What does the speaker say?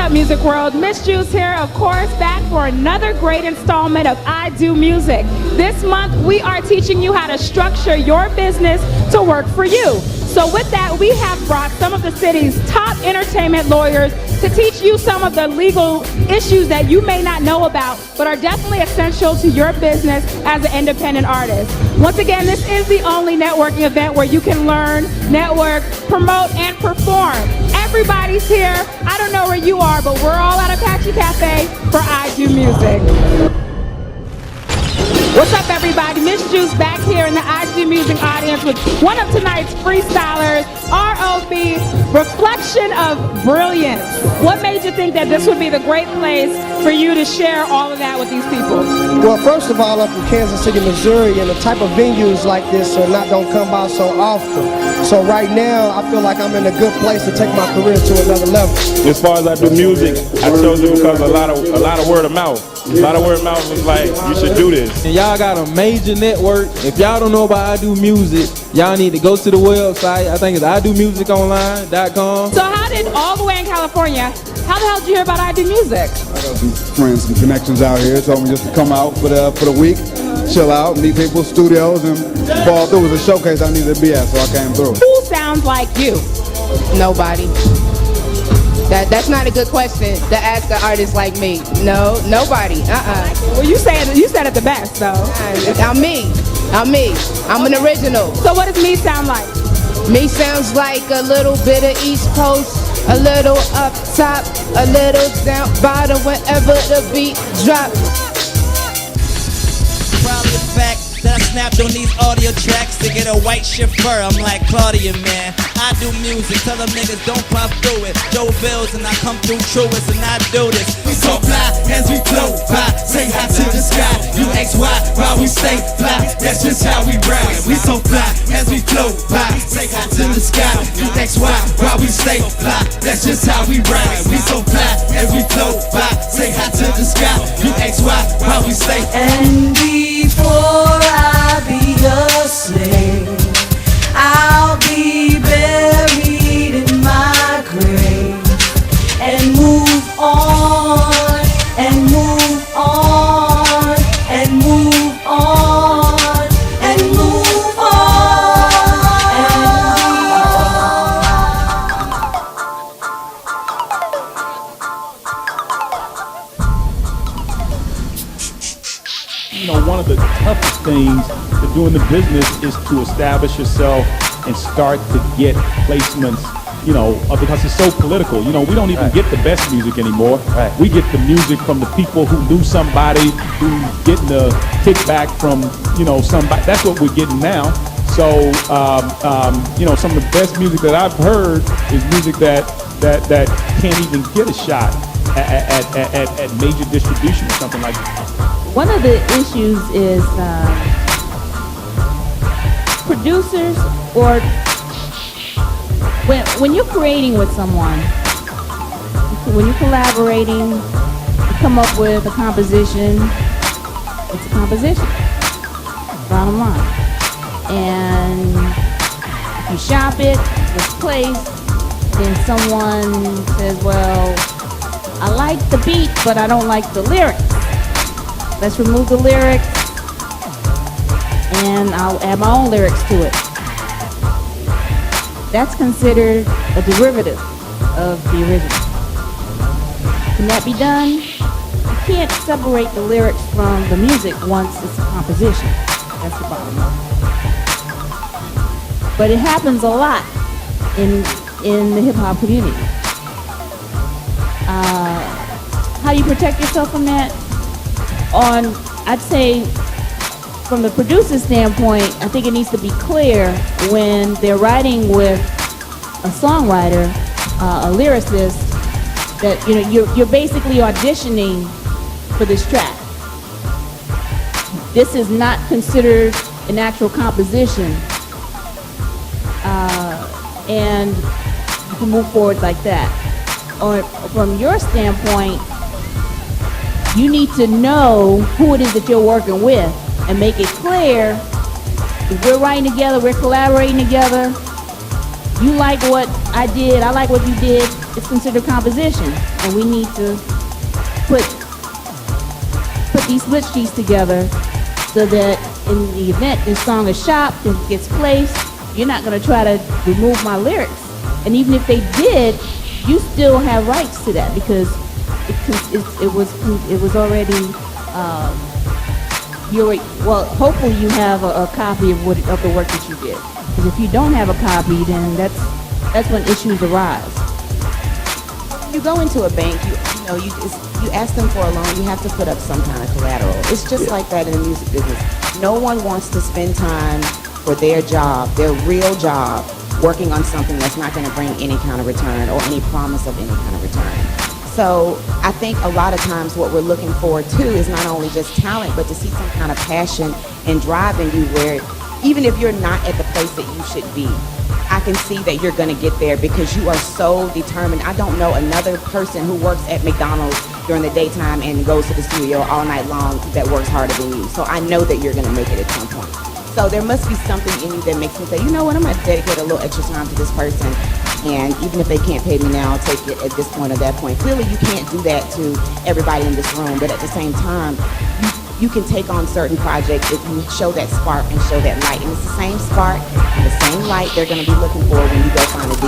up, music world? Miss Juice here, of course, back for another great installment of I Do Music. This month, we are teaching you how to structure your business to work for you. So with that, we have brought some of the city's top entertainment lawyers to teach you some of the legal issues that you may not know about, but are definitely essential to your business as an independent artist. Once again, this is the only networking event where you can learn, network, promote, and perform. Everybody's here. I don't know where you are, but we're all at Apache Cafe for I Do Music. What's up, everybody? Miss Juice back here in the I Do Music audience with one of tonight's freestylers, R.O.B, Reflection of Brilliance. What made you think that this would be the great place for you to share all of that with these people? Well, first of all, I'm from Kansas City, Missouri, and the type of venues like this don't come by so often. So right now, I feel like I'm in a good place to take my career to another level. As far as I do music, I chose it because a lot of word of mouth. A lot of word of mouth was like, you should do this. And y'all got a major network. If y'all don't know about I Do Music, y'all need to go to the website. I think it's IDOMUSIConline.com. So how did, all the way in California, how the hell did you hear about I Do Music? I got some friends, some connections out here, told me just to come out for the week, chill out, meet people, studios, and fall through. It was a showcase I needed to be at, so I came through. Who sounds like you? Nobody. That's not a good question to ask an artist like me. No, nobody. Well, you said it the best, though. I'm me. I'm an original. So what does me sound like? Me sounds like a little bit of East Coast, a little up top, a little down bottom whenever the beat drop. Probably the fact that I snapped on these audio tracks to get a white chauffeur. I'm like Claudia, man. I do music, tell them niggas don't pop through it. Joe Bills and I come through truest and I do this. We so fly as we float by, say hi to the sky. You ask why we stay fly, that's just how we ride. We so fly as we float by, say hi to the sky. You ask why we stay fly, that's just how we ride. We so fly as we float by, say hi to the sky. You ask why we stay. And before I be a slave, I'll be buried in my grave and move on and move on and move on and move on You know, one of the toughest things to do in the business is to establish yourself and start to get placements, you know, because it's so political. You know, we don't even get the best music anymore. Right. We get the music from the people who knew somebody, who's getting the kickback from, you know, somebody. That's what we're getting now. So, you know, some of the best music that I've heard is music that can't even get a shot at major distribution or something like that. One of the issues is producers, or when you're creating with someone, when you're collaborating, you come up with a composition, it's a composition, bottom line. And if you shop it, it's placed, then someone says, well, I like the beat, but I don't like the lyrics. Let's remove the lyrics, and I'll add my own lyrics to it. That's considered a derivative of the original. Can that be done? You can't separate the lyrics from the music once it's a composition. That's the bottom line. But it happens a lot in the hip-hop community. How do you protect yourself from that? I'd say, from the producer's standpoint, I think it needs to be clear when they're writing with a songwriter, a lyricist, that you're basically auditioning for this track. This is not considered an actual composition, and you can move forward like that. Or from your standpoint, you need to know who it is that you're working with and make it clear, if we're writing together, we're collaborating together, you like what I did, I like what you did, it's considered composition. And we need to put these split sheets together so that in the event this song is shopped and gets placed, you're not going to try to remove my lyrics. And even if they did, you still have rights to that because it was already hopefully you have a copy of the work that you did. Because if you don't have a copy, then that's when issues arise. You go into a bank, you ask them for a loan, you have to put up some kind of collateral. It's just like that in the music business. No one wants to spend time for their job, their real job, working on something that's not going to bring any kind of return or any promise of any kind of return. So I think a lot of times what we're looking for too is not only just talent, but to see some kind of passion and drive in you where even if you're not at the place that you should be, I can see that you're going to get there because you are so determined. I don't know another person who works at McDonald's during the daytime and goes to the studio all night long that works harder than you. So I know that you're going to make it at some point. So there must be something in you that makes me say, you know what, I'm going to dedicate a little extra time to this person. And even if they can't pay me now, I'll take it at this point or that point. Clearly you can't do that to everybody in this room, but at the same time, you can take on certain projects if you show that spark and show that light. And it's the same spark and the same light they're going to be looking for when you go find a